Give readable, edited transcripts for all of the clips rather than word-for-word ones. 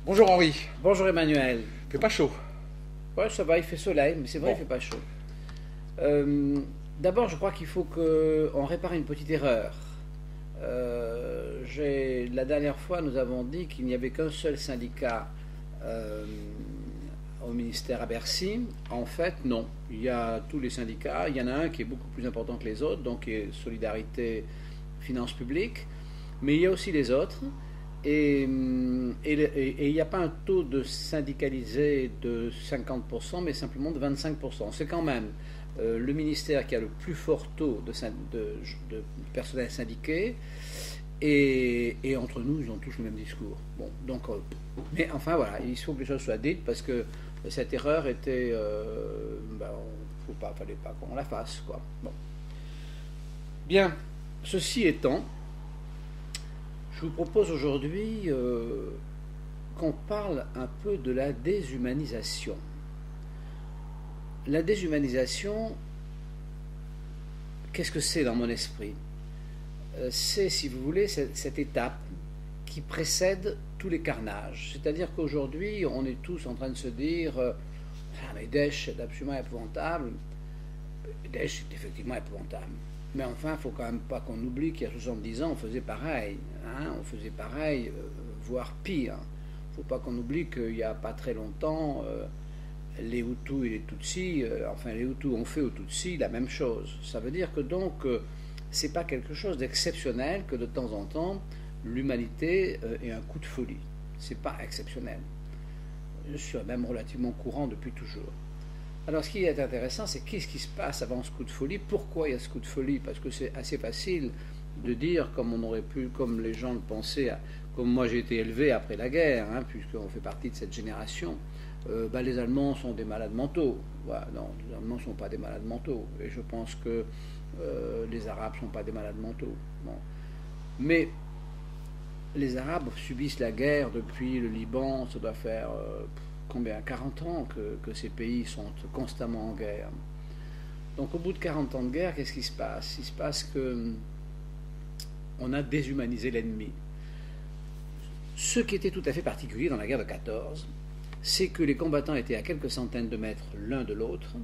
Bonjour Henri. Bonjour Emmanuel. Il fait pas chaud. Ouais, ça va, il fait soleil, mais c'est vrai, Bon. il fait pas chaud. D'abord, je crois qu'il faut qu'on répare une petite erreur. La dernière fois, nous avons dit qu'il n'y avait qu'un seul syndicat au ministère à Bercy. En fait, non. Il y a tous les syndicats. Il y en a un qui est beaucoup plus important que les autres, donc qui est Solidarité Finances Publiques. Mais il y a aussi les autres. Et il n'y a pas un taux de syndicalisé de 50%, mais simplement de 25%. C'est quand même le ministère qui a le plus fort taux de personnel syndiqué. Et entre nous, ils ont tous le même discours. Bon, donc, mais enfin voilà, il faut que les choses soient dites parce que cette erreur était, fallait pas qu'on la fasse, quoi. Bon. Bien, ceci étant, je vous propose aujourd'hui qu'on parle un peu de la déshumanisation. La déshumanisation, qu'est-ce que c'est dans mon esprit ? C'est, si vous voulez, cette étape qui précède tous les carnages. C'est-à-dire qu'aujourd'hui, on est tous en train de se dire mais Daesh, c'est absolument épouvantable. Daesh, c'est effectivement épouvantable. Mais enfin, il ne faut quand même pas qu'on oublie qu'il y a 70 ans, on faisait pareil. On faisait pareil, voire pire. Il ne faut pas qu'on oublie qu'il n'y a pas très longtemps, les Hutus et les Tutsis, les Hutus ont fait aux Tutsis la même chose. Ça veut dire que donc, ce n'est pas quelque chose d'exceptionnel que de temps en temps, l'humanité ait un coup de folie. Ce n'est pas exceptionnel. C'est même relativement courant depuis toujours. Alors, ce qui est intéressant, c'est qu'est-ce qui se passe avant ce coup de folie. Pourquoi il y a ce coup de folie? Parce que c'est assez facile de dire, comme on aurait pu, comme les gens le pensaient, comme moi j'ai été élevé après la guerre, puisqu'on fait partie de cette génération, les Allemands sont des malades mentaux. Voilà, non, les Allemands ne sont pas des malades mentaux. Et je pense que les Arabes ne sont pas des malades mentaux. Bon. Mais les Arabes subissent la guerre depuis le Liban, ça doit faire... combien 40 ans que ces pays sont constamment en guerre. Donc au bout de 40 ans de guerre, qu'est-ce qui se passe? Il se passe que on a déshumanisé l'ennemi. Ce qui était tout à fait particulier dans la guerre de 14, c'est que les combattants étaient à quelques centaines de mètres l'un de l'autre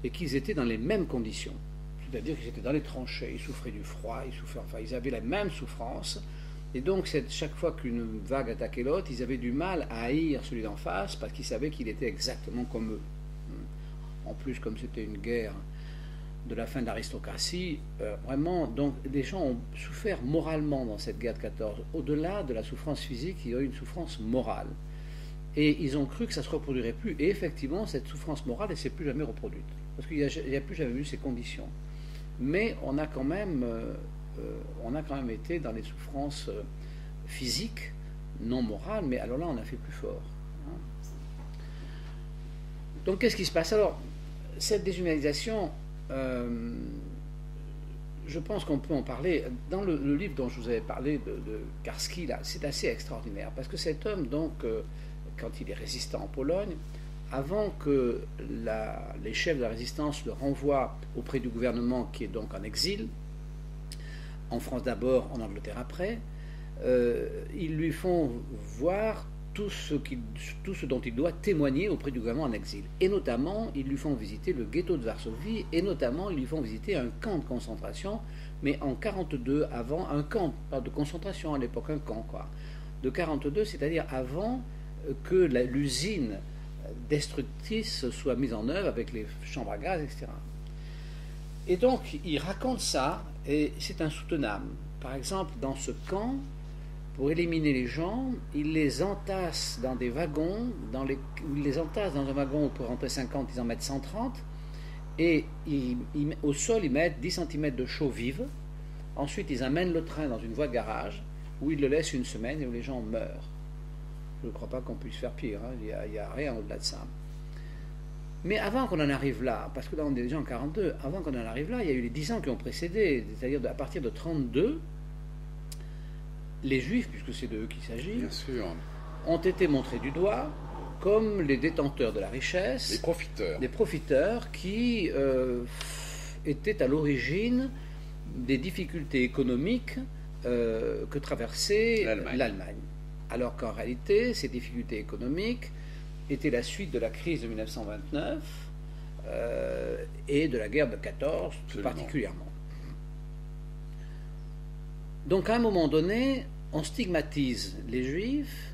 et qu'ils étaient dans les mêmes conditions. C'est-à-dire qu'ils étaient dans les tranchées, ils souffraient du froid, ils avaient la même souffrance. Et donc, chaque fois qu'une vague attaquait l'autre, ils avaient du mal à haïr celui d'en face parce qu'ils savaient qu'il était exactement comme eux. En plus, comme c'était une guerre de la fin de l'aristocratie, vraiment, donc les gens ont souffert moralement dans cette guerre de 14. Au-delà de la souffrance physique, il y a eu une souffrance morale. Et ils ont cru que ça ne se reproduirait plus. Et effectivement, cette souffrance morale, elle ne s'est plus jamais reproduite. Parce qu'il n'y a plus jamais eu ces conditions. Mais on a quand même été dans les souffrances physiques, non morales, mais alors là, on a fait plus fort. Donc, qu'est-ce qui se passe? Alors, cette déshumanisation, je pense qu'on peut en parler. Dans le livre dont je vous avais parlé de Karski, là, c'est assez extraordinaire, parce que cet homme, donc, quand il est résistant en Pologne, avant que les chefs de la résistance le renvoient auprès du gouvernement qui est donc en exil, en France d'abord, en Angleterre après, ils lui font voir tout ce dont il doit témoigner auprès du gouvernement en exil. Et notamment, ils lui font visiter le ghetto de Varsovie, et notamment, ils lui font visiter un camp de concentration, mais en 1942, avant, un camp, pas de concentration à l'époque, un camp, quoi, de 1942, c'est-à-dire avant que l'usine destructrice soit mise en œuvre avec les chambres à gaz, etc. Et donc, il raconte ça, et c'est insoutenable. Par exemple, dans ce camp, pour éliminer les gens, il les entasse dans des wagons, il les entasse dans un wagon où pour rentrer 50, ils en mettent 130, et au sol, ils mettent 10 cm de chaux vive. Ensuite, ils amènent le train dans une voie de garage, où ils le laissent une semaine et où les gens meurent. Je ne crois pas qu'on puisse faire pire, il n'y a rien au-delà de ça. Mais avant qu'on en arrive là, parce que là on est déjà en 42, avant qu'on en arrive là, il y a eu les 10 ans qui ont précédé, c'est-à-dire à partir de 32, les Juifs, puisque c'est de eux qu'il s'agit, Bien sûr. ont été montrés du doigt comme les détenteurs de la richesse, Les profiteurs qui étaient à l'origine des difficultés économiques que traversait l'Allemagne. alors qu'en réalité, ces difficultés économiques étaient la suite de la crise de 1929 et de la guerre de 14 particulièrement. Donc à un moment donné, on stigmatise les Juifs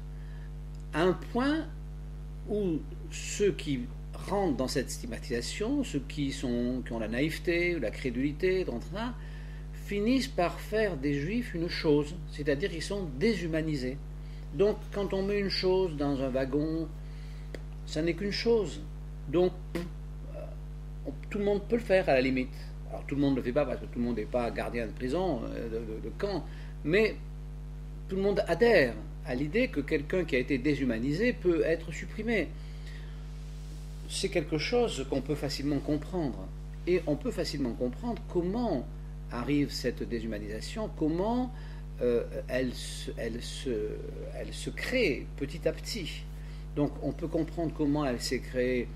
à un point où ceux qui rentrent dans cette stigmatisation, ceux qui ont la naïveté ou la crédulité, finissent par faire des Juifs une chose, c'est-à-dire qu'ils sont déshumanisés. Donc quand on met une chose dans un wagon, ça n'est qu'une chose. Donc tout le monde peut le faire à la limite. Alors tout le monde ne le fait pas parce que tout le monde n'est pas gardien de prison, de camp, mais tout le monde adhère à l'idée que quelqu'un qui a été déshumanisé peut être supprimé. C'est quelque chose qu'on peut facilement comprendre. Et on peut facilement comprendre comment arrive cette déshumanisation, comment elle se crée petit à petit. Donc on peut comprendre comment elle s'est créée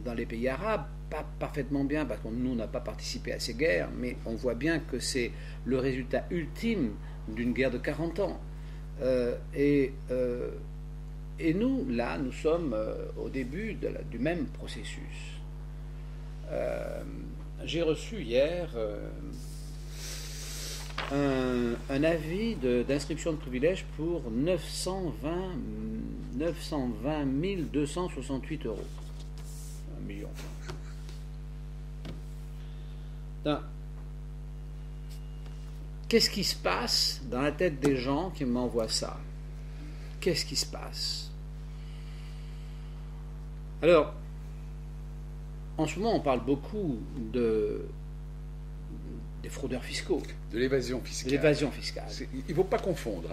dans les pays arabes, pas parfaitement bien, parce que nous, on n'a pas participé à ces guerres, mais on voit bien que c'est le résultat ultime d'une guerre de 40 ans. Et nous, là, nous sommes au début du même processus. J'ai reçu hier un avis d'inscription de privilège pour 920 268 euros. 1 million. Qu'est-ce qui se passe dans la tête des gens qui m'envoient ça? Qu'est-ce qui se passe? Alors, en ce moment, on parle beaucoup des fraudeurs fiscaux. De l'évasion fiscale. De l'évasion fiscale. Il ne faut pas confondre.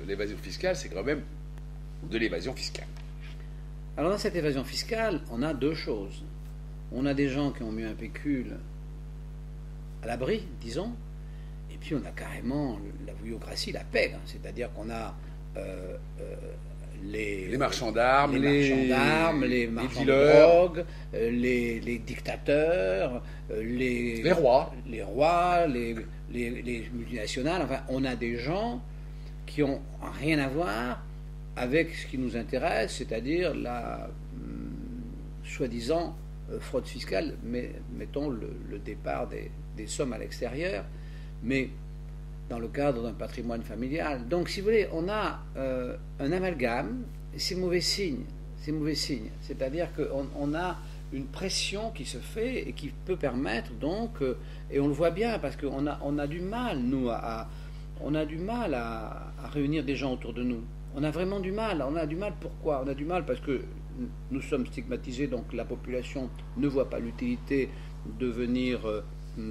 L'évasion fiscale, c'est quand même de l'évasion fiscale. Alors, dans cette évasion fiscale, on a deux choses. On a des gens qui ont mis un pécule à l'abri, disons, et puis on a carrément la voyoucratie, la pègre. C'est-à-dire qu'on a les marchands d'armes, les marchands de drogue, les dictateurs, les rois, les multinationales. Enfin, on a des gens qui n'ont rien à voir avec ce qui nous intéresse, c'est-à-dire la soi-disant fraude fiscale, mais mettons le départ des sommes à l'extérieur, mais dans le cadre d'un patrimoine familial. Donc, si vous voulez, on a un amalgame, et c'est mauvais signe. C'est mauvais signe. C'est-à-dire qu'on a une pression qui se fait et qui peut permettre donc, et on le voit bien, parce qu'on a du mal, nous, on a du mal à réunir des gens autour de nous. On a vraiment du mal. On a du mal pourquoi? On a du mal parce que nous sommes stigmatisés, donc la population ne voit pas l'utilité de venir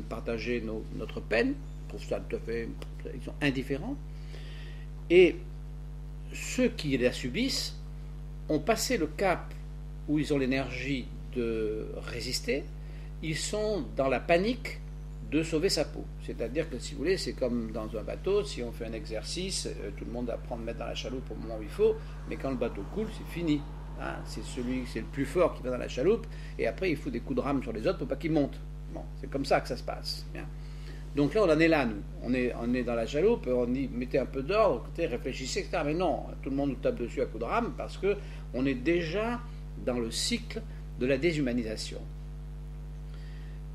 partager notre peine. Ils trouvent ça tout à fait... Ils sont indifférents. Et ceux qui la subissent ont passé le cap où ils ont l'énergie de résister. Ils sont dans la panique de sauver sa peau. C'est-à-dire que, si vous voulez, c'est comme dans un bateau, si on fait un exercice, tout le monde apprend à mettre dans la chaloupe au moment où il faut, mais quand le bateau coule, c'est fini. Hein, c'est le plus fort qui va dans la chaloupe, et après il faut des coups de rame sur les autres pour pas qu'ils montent. Bon, c'est comme ça que ça se passe. Bien. Donc là, on en est là, nous. On est dans la chaloupe, on dit, mettez un peu d'ordre, écoutez, réfléchissez, etc. Mais non, tout le monde nous tape dessus à coups de rame, parce qu'on est déjà dans le cycle de la déshumanisation.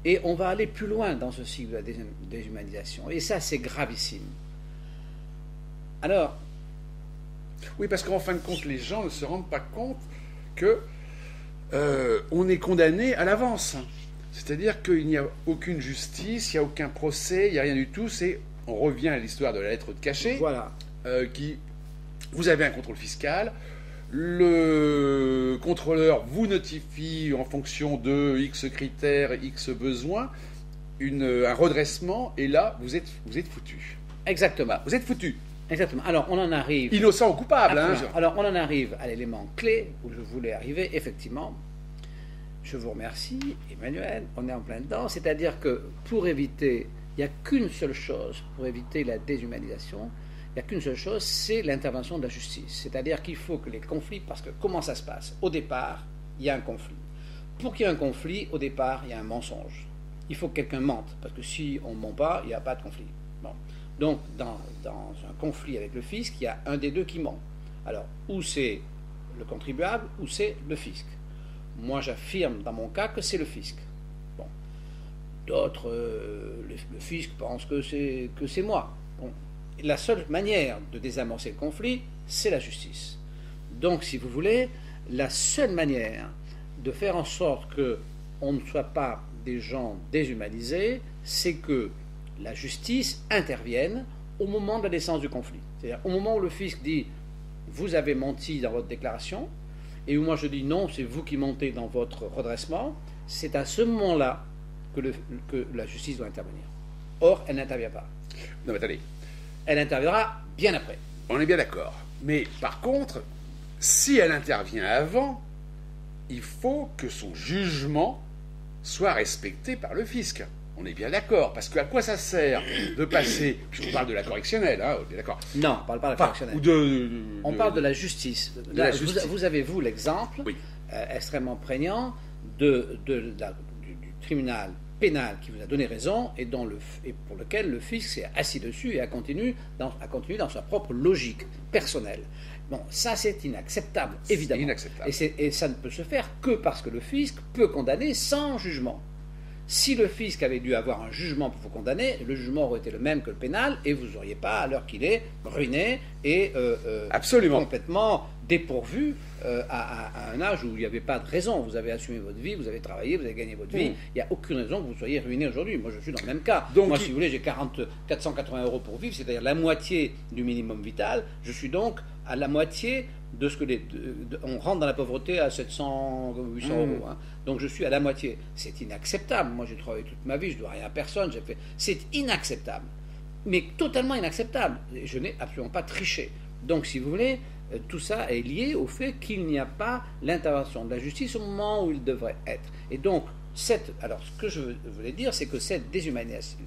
Et on va aller plus loin dans ce cycle de la déshumanisation. Et ça, c'est gravissime. Alors... Oui, parce qu'en fin de compte, les gens ne se rendent pas compte que on est condamné à l'avance. C'est-à-dire qu'il n'y a aucune justice, il n'y a aucun procès, il n'y a rien du tout. On revient à l'histoire de la lettre de cachet. Voilà. Vous avez un contrôle fiscal. Le contrôleur vous notifie en fonction de X critères, X besoins, un redressement, et là, vous êtes foutu. Exactement. Vous êtes foutu. Exactement. Alors, on en arrive... Innocent ou coupable. Alors, on en arrive à l'élément clé où je voulais arriver. Effectivement, je vous remercie, Emmanuel, on est en plein dedans. C'est-à-dire que pour éviter... Il n'y a qu'une seule chose pour éviter la déshumanisation. Il n'y a qu'une seule chose, c'est l'intervention de la justice. C'est-à-dire qu'il faut que les conflits... Parce que comment ça se passe? Au départ, il y a un conflit. Pour qu'il y ait un conflit, au départ, il y a un mensonge. Il faut que quelqu'un mente. Parce que si on ne ment pas, il n'y a pas de conflit. Bon. Donc, dans un conflit avec le fisc, il y a un des deux qui ment. Alors, ou c'est le contribuable, ou c'est le fisc. Moi, j'affirme dans mon cas que c'est le fisc. Bon. D'autres, le fisc pense que c'est moi. Bon. La seule manière de désamorcer le conflit, c'est la justice. Donc, si vous voulez, la seule manière de faire en sorte qu'on ne soit pas des gens déshumanisés, c'est que la justice intervienne au moment de la naissance du conflit. C'est-à-dire au moment où le fisc dit « vous avez menti dans votre déclaration », et où moi je dis « non, c'est vous qui mentez dans votre redressement », c'est à ce moment-là que la justice doit intervenir. Or, elle n'intervient pas. Non mais attendez. Elle interviendra bien après. On est bien d'accord. Mais par contre, si elle intervient avant, il faut que son jugement soit respecté par le fisc. On est bien d'accord, parce qu'à quoi ça sert de passer, puisqu'on parle de la correctionnelle, hein, on est d'accord. Non, on ne parle pas de la correctionnelle. On parle de la justice. Vous avez, vous, l'exemple extrêmement prégnant du tribunal pénal qui vous a donné raison et pour lequel le fisc s'est assis dessus et a continué dans sa propre logique personnelle. Bon, ça c'est inacceptable, évidemment. Inacceptable. Et ça ne peut se faire que parce que le fisc peut condamner sans jugement. Si le fisc avait dû avoir un jugement pour vous condamner, le jugement aurait été le même que le pénal et vous n'auriez pas, à l'heure qu'il est, ruiné et absolument complètement dépourvu à un âge où il n'y avait pas de raison. Vous avez assumé votre vie, vous avez travaillé, vous avez gagné votre vie. Il n'y a aucune raison que vous soyez ruiné aujourd'hui. Moi, je suis dans le même cas. Donc, moi, si vous voulez, j'ai 480 € pour vivre, c'est-à-dire la moitié du minimum vital. Je suis donc à la moitié de ce que on rentre dans la pauvreté à 700, 800 €. Hein. Donc je suis à la moitié. C'est inacceptable. Moi, j'ai travaillé toute ma vie, je ne dois rien à personne. C'est inacceptable. Mais totalement inacceptable. Je n'ai absolument pas triché. Donc, si vous voulez, tout ça est lié au fait qu'il n'y a pas l'intervention de la justice au moment où il devrait être. Et donc, alors, ce que je voulais dire, c'est que cette déshumanisation,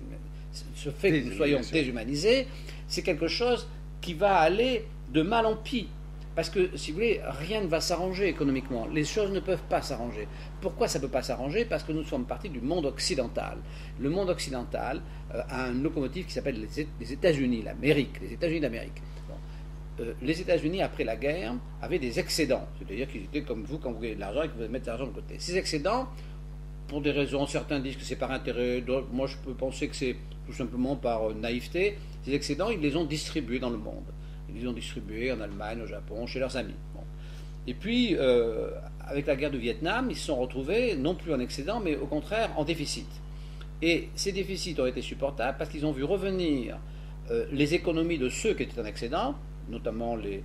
ce fait que nous soyons déshumanisés, c'est quelque chose qui va aller de mal en pis. Parce que, si vous voulez, rien ne va s'arranger économiquement. Les choses ne peuvent pas s'arranger. Pourquoi ça ne peut pas s'arranger? Parce que nous sommes partis du monde occidental. Le monde occidental a un locomotive qui s'appelle les États-Unis, l'Amérique, les États-Unis d'Amérique. Bon. Les États-Unis, après la guerre, avaient des excédents. C'est-à-dire qu'ils étaient comme vous quand vous gagnez de l'argent et que vous mettez de l'argent de côté. Ces excédents, pour des raisons, certains disent que c'est par intérêt, d'autres, moi je peux penser que c'est tout simplement par naïveté. Ces excédents, ils les ont distribués dans le monde. Ils les ont distribués en Allemagne, au Japon, chez leurs amis. Bon. Et puis, avec la guerre du Vietnam, ils se sont retrouvés non plus en excédent, mais au contraire en déficit. Et ces déficits ont été supportables parce qu'ils ont vu revenir les économies de ceux qui étaient en excédent, notamment les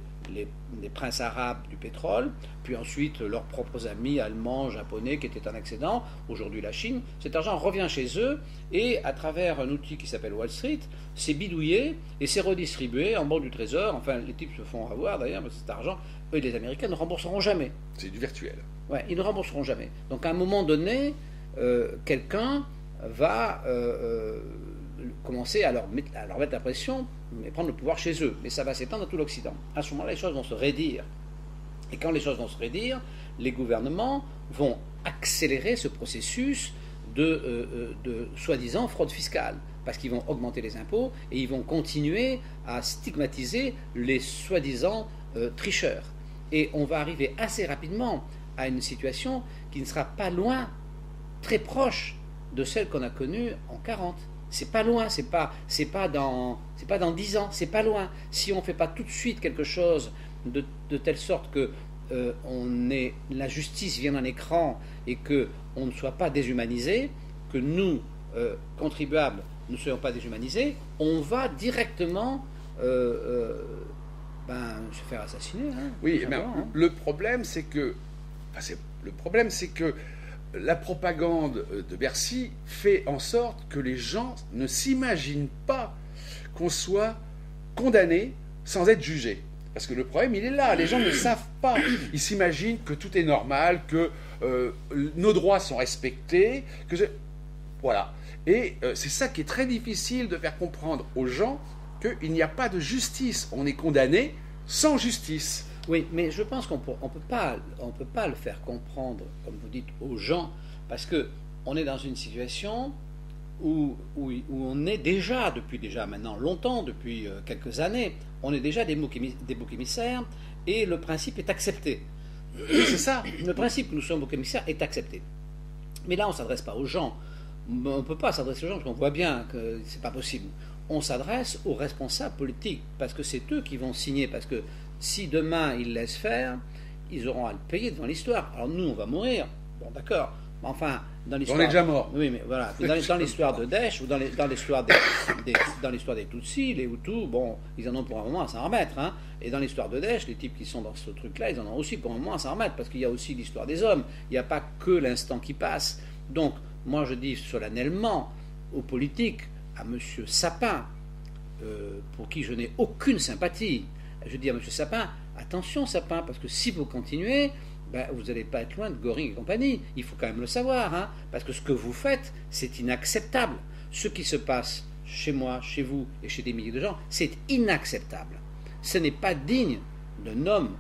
princes arabes du pétrole, puis ensuite leurs propres amis allemands, japonais qui étaient en excédent, aujourd'hui la Chine. Cet argent revient chez eux et à travers un outil qui s'appelle Wall Street, c'est bidouillé et c'est redistribué en banque du trésor. Enfin, les types se font avoir d'ailleurs, parce que cet argent, eux les Américains ne rembourseront jamais. C'est du virtuel. Ouais, ils ne rembourseront jamais. Donc à un moment donné, quelqu'un va commencer à leur mettre la pression et prendre le pouvoir chez eux. Mais ça va s'étendre à tout l'Occident. À ce moment-là, les choses vont se raidir. Et quand les choses vont se raidir, les gouvernements vont accélérer ce processus de soi-disant fraude fiscale. Parce qu'ils vont augmenter les impôts et ils vont continuer à stigmatiser les soi-disant tricheurs. Et on va arriver assez rapidement à une situation qui ne sera pas loin, très proche de celle qu'on a connue en 40. C'est pas loin, c'est pas dans 10 ans, c'est pas loin. Si on ne fait pas tout de suite quelque chose de telle sorte que la justice vienne en écran et que on ne soit pas déshumanisé, que nous, contribuables, ne soyons pas déshumanisés, on va directement se faire assassiner. Hein, oui, mais le problème, c'est que la propagande de Bercy fait en sorte que les gens ne s'imaginent pas qu'on soit condamné sans être jugé. Parce que le problème, il est là. Les gens ne savent pas. Ils s'imaginent que tout est normal, que nos droits sont respectés. Voilà. Et c'est ça qui est très difficile de faire comprendre aux gens qu'il n'y a pas de justice. On est condamné sans justice. Oui, mais je pense qu'on ne peut pas le faire comprendre, comme vous dites, aux gens, parce qu'on est dans une situation où on est déjà, depuis déjà maintenant longtemps, depuis quelques années, on est déjà des boucs émissaires, et le principe est accepté. C'est ça. Le principe que nous sommes boucs émissaires est accepté. Mais là, on ne s'adresse pas aux gens. On ne peut pas s'adresser aux gens parce qu'on voit bien que ce n'est pas possible. On s'adresse aux responsables politiques parce que c'est eux qui vont signer. Parce que si demain ils laissent faire, ils auront à le payer devant l'histoire. Alors nous, on va mourir. Bon, d'accord. Mais enfin, dans l'histoire. On est déjà mort. Oui, mais voilà. Dans l'histoire de Daesh ou dans l'histoire des Tutsis, les Hutus, bon, ils en ont pour un moment à s'en remettre. Hein. Et dans l'histoire de Daesh, les types qui sont dans ce truc-là, ils en ont aussi pour un moment à s'en remettre parce qu'il y a aussi l'histoire des hommes. Il n'y a pas que l'instant qui passe. Donc, moi, je dis solennellement aux politiques, à M. Sapin, pour qui je n'ai aucune sympathie, je dis à M. Sapin, attention Sapin, parce que si vous continuez, ben, vous n'allez pas être loin de Göring et compagnie. Il faut quand même le savoir, hein, parce que ce que vous faites, c'est inacceptable. Ce qui se passe chez moi, chez vous et chez des milliers de gens, c'est inacceptable. Ce n'est pas digne d'un homme.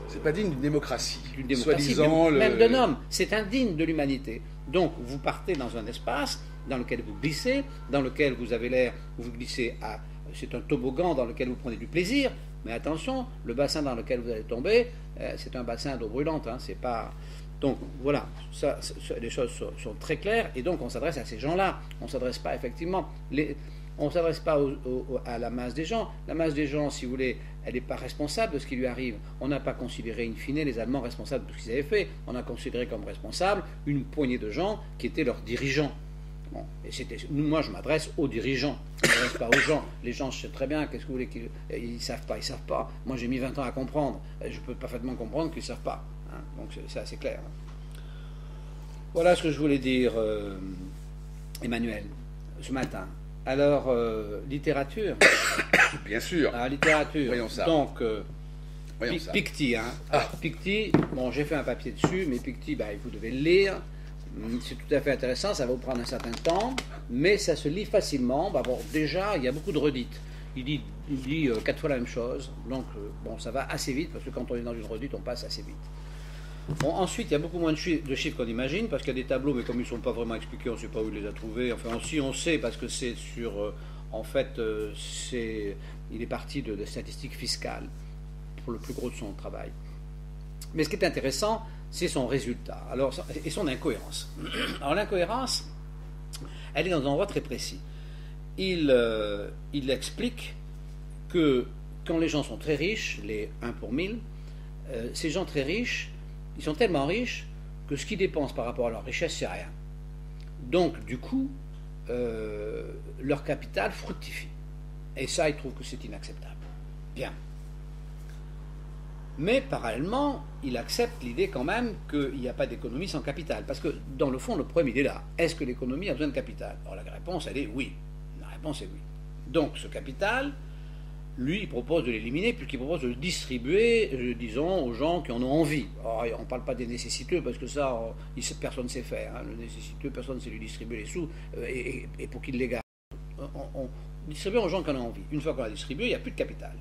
C'est pas digne d'une démocratie. Soi-disant, même d'un homme. C'est indigne de l'humanité. Donc, vous partez dans un espace dans lequel vous glissez, dans lequel vous avez l'air, vous glissez à. C'est un toboggan dans lequel vous prenez du plaisir, mais attention, le bassin dans lequel vous allez tomber, c'est un bassin d'eau brûlante. Hein, c'est pas. Donc voilà, les choses sont très claires, et donc on s'adresse à ces gens-là. On ne s'adresse pas effectivement. On ne s'adresse pas à la masse des gens. La masse des gens, si vous voulez, elle n'est pas responsable de ce qui lui arrive. On n'a pas considéré, in fine, les Allemands responsables de ce qu'ils avaient fait. On a considéré comme responsables une poignée de gens qui étaient leurs dirigeants. Bon, et moi, je m'adresse aux dirigeants. Je ne m'adresse pas aux gens. Les gens, je sais très bien, qu'est-ce que vous voulez qu'ils ne savent pas, ils ne savent pas. Moi, j'ai mis 20 ans à comprendre. Je peux parfaitement comprendre qu'ils ne savent pas. Hein. Donc, c'est assez clair. Voilà ce que je voulais dire, Emmanuel, ce matin. Alors, littérature. Bien sûr. Ah, littérature. Voyons ça. Donc, Voyons ça. Picty. Hein. Ah. Picty, bon, j'ai fait un papier dessus, mais Picty, bah, vous devez le lire. C'est tout à fait intéressant, ça va vous prendre un certain temps, mais ça se lit facilement. Bah, bon, déjà, il y a beaucoup de redites. Il dit 4 fois la même chose, donc bon, ça va assez vite, parce que quand on est dans une redite, on passe assez vite. Bon, ensuite, il y a beaucoup moins de chiffres qu'on imagine, parce qu'il y a des tableaux, mais comme ils ne sont pas vraiment expliqués, on ne sait pas où il les a trouvés. Enfin, si on sait, parce que c'est sur... en fait, il est parti de statistiques fiscales, pour le plus gros de son travail. Mais ce qui est intéressant, c'est son résultat, et son incohérence. Alors l'incohérence, elle est dans un endroit très précis. Il explique que quand les gens sont très riches, les 1 pour 1000, ces gens très riches, ils sont tellement riches que ce qu'ils dépensent par rapport à leur richesse, c'est rien. Donc, du coup, leur capital fructifie. Et ça, ils trouvent que c'est inacceptable. Bien. Mais parallèlement, il accepte l'idée quand même qu'il n'y a pas d'économie sans capital. Parce que, dans le fond, le problème, il est là. Est-ce que l'économie a besoin de capital? Alors la réponse, elle est oui. La réponse est oui. Donc, ce capital, lui, il propose de l'éliminer, puisqu'il propose de le distribuer, disons, aux gens qui en ont envie. Alors, on ne parle pas des nécessiteux, parce que ça, personne ne sait faire. Hein. Le nécessiteux, personne ne sait lui distribuer les sous, et pour qu'il les garde. On distribue aux gens qui en ont envie. Une fois qu'on l'a distribué, il n'y a plus de capital.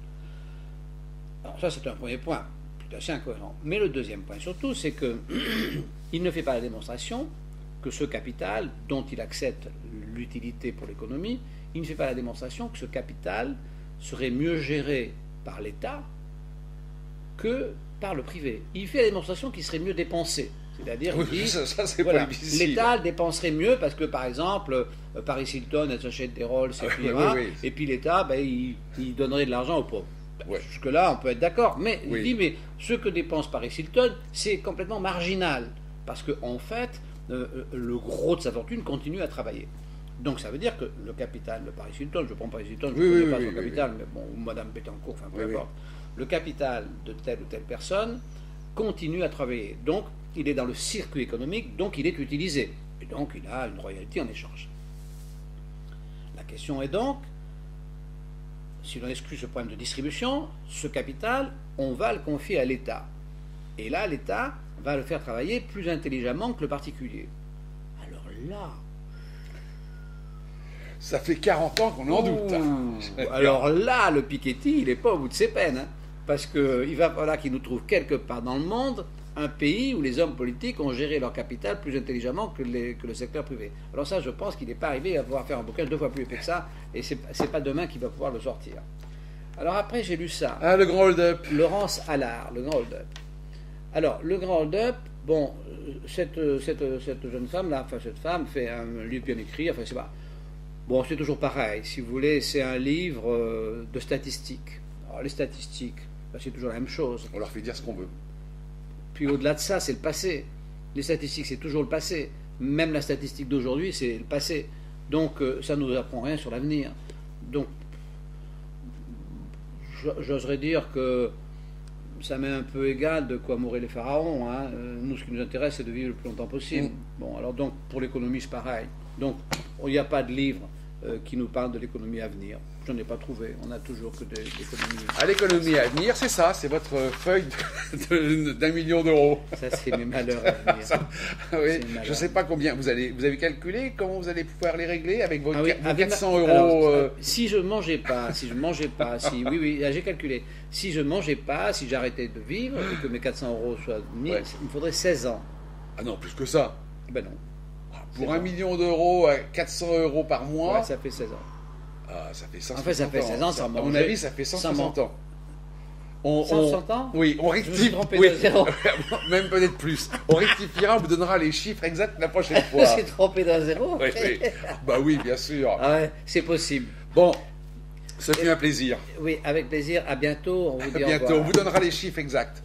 Alors ça, c'est un premier point, tout assez incohérent. Mais le deuxième point, surtout, c'est qu'il ne fait pas la démonstration que ce capital, dont il accepte l'utilité pour l'économie, il ne fait pas la démonstration que ce capital serait mieux géré par l'État que par le privé. Il fait la démonstration qu'il serait mieux dépensé. C'est-à-dire, oui, il dit, ça c'est voilà, pas difficile. l'État dépenserait mieux parce que, par exemple, Paris Hilton, elle s'achète des Rolls, et puis l'État, ben, il donnerait de l'argent aux pauvres. Ouais. Jusque-là, on peut être d'accord. Mais oui. il dit, mais ce que dépense Paris Hilton, c'est complètement marginal. Parce qu'en fait, le gros de sa fortune continue à travailler. Donc ça veut dire que le capital de Paris Hilton, je prends Paris Hilton, je ne connais pas son capital, mais bon, ou Madame Bettencourt, enfin peu importe. Le capital de telle ou telle personne continue à travailler. Donc, il est dans le circuit économique, donc il est utilisé. Et donc, il a une royauté en échange. La question est donc, si l'on exclut ce problème de distribution, ce capital, on va le confier à l'État. Et là, l'État va le faire travailler plus intelligemment que le particulier. Alors là... Ça fait 40 ans qu'on en doute. Hein. Alors là, le Piketty, il n'est pas au bout de ses peines. Hein, parce qu'il va falloir qu'il nous trouve quelque part dans le monde un pays où les hommes politiques ont géré leur capital plus intelligemment que le secteur privé. Alors ça, je pense qu'il n'est pas arrivé à pouvoir faire un bouquin 2 fois plus épais que ça, et c'est pas demain qu'il va pouvoir le sortir. Alors après, j'ai lu ça. Ah, le grand hold-up. Laurence Allard, le grand hold-up. Alors, le grand hold-up, bon, cette jeune femme-là, enfin cette femme, fait un livre bien écrit, enfin c'est pas... Bon, c'est toujours pareil, si vous voulez, c'est un livre de statistiques. Alors les statistiques, ben, c'est toujours la même chose. On leur fait dire ce qu'on veut. Puis au-delà de ça, c'est le passé. Les statistiques, c'est toujours le passé. Même la statistique d'aujourd'hui, c'est le passé. Donc, ça ne nous apprend rien sur l'avenir. Donc, j'oserais dire que ça m'est un peu égal de quoi mouraient les pharaons. Hein. Nous, ce qui nous intéresse, c'est de vivre le plus longtemps possible. Bon, alors donc, pour l'économie, c'est pareil. Donc, il n'y a pas de livre qui nous parle de l'économie à venir. Je n'en ai pas trouvé. On n'a toujours que des économies. À l'économie à venir, c'est ça, c'est votre feuille d'1 million d'euros. Ça, c'est mes malheurs à venir. Oui, je ne sais pas combien. Vous avez calculé comment vous allez pouvoir les régler avec vos, vos avec 400 euros. Alors, si je mangeais pas, oui, j'ai calculé. Si je mangeais pas, si j'arrêtais de vivre et que mes 400 euros soient mis, Ouais. il me faudrait 16 ans. Ah non, plus que ça. Ben non. Pour 1 million d'euros à 400 euros par mois, Ouais, ça fait 16 ans. ah, ça fait 160 En fait, ça fait 16 ans sans À mon manger. avis, ça fait 160 ans. 160 ans? Oui, on Je me suis rectifie. trompé Oui. de zéro. Même peut-être plus. On rectifiera, on vous donnera les chiffres exacts la prochaine Je fois. me suis trompé d'un zéro. Oui, oui. Bah oui, bien sûr. Ah ouais, c'est possible. Bon, ce fut un plaisir. Oui, avec plaisir. À bientôt. On vous À dit au bientôt. revoir. On vous donnera les chiffres exacts.